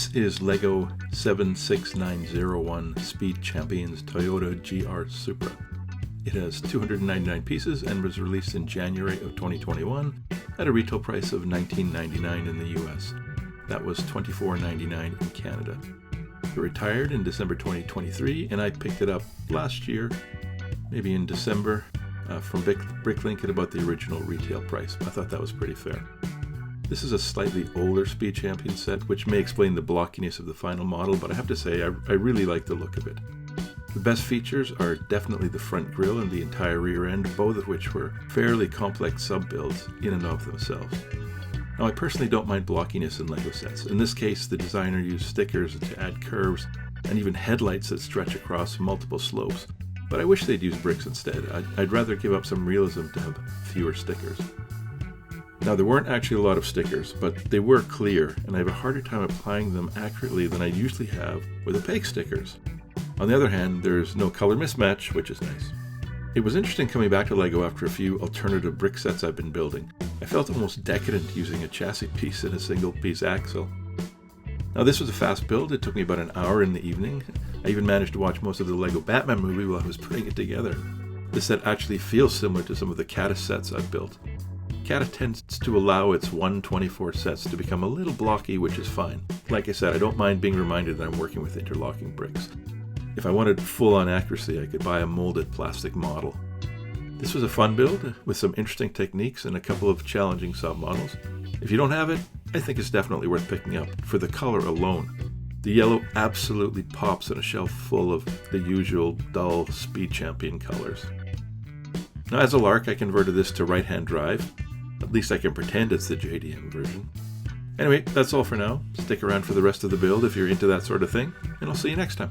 This is LEGO 76901 Speed Champions Toyota GR Supra. It has 299 pieces and was released in January of 2021 at a retail price of $19.99 in the US. That was $24.99 in Canada. It retired in December 2023 and I picked it up last year, maybe in December, from Bricklink at about the original retail price. I thought that was pretty fair. This is a slightly older Speed Champion set, which may explain the blockiness of the final model, but I have to say I really like the look of it. The best features are definitely the front grille and the entire rear end, both of which were fairly complex sub-builds in and of themselves. Now, I personally don't mind blockiness in LEGO sets. In this case, the designer used stickers to add curves and even headlights that stretch across multiple slopes, but I wish they'd use bricks instead. I'd rather give up some realism to have fewer stickers. Now, there weren't actually a lot of stickers, but they were clear, and I have a harder time applying them accurately than I usually have with opaque stickers. On the other hand, there's no color mismatch, which is nice. It was interesting coming back to LEGO after a few alternative brick sets I've been building. I felt almost decadent using a chassis piece and a single piece axle. Now, this was a fast build. It took me about an hour in the evening. I even managed to watch most of the LEGO Batman movie while I was putting it together. This set actually feels similar to some of the Caddis sets I've built. Caddis tends to allow its 1/24 sets to become a little blocky, which is fine. Like I said, I don't mind being reminded that I'm working with interlocking bricks. If I wanted full-on accuracy, I could buy a molded plastic model. This was a fun build with some interesting techniques and a couple of challenging sub-models. If you don't have it, I think it's definitely worth picking up for the color alone. The yellow absolutely pops on a shelf full of the usual dull Speed Champion colors. Now, as a lark, I converted this to right-hand drive. At least I can pretend it's the JDM version. Anyway, that's all for now. Stick around for the rest of the build if you're into that sort of thing, and I'll see you next time.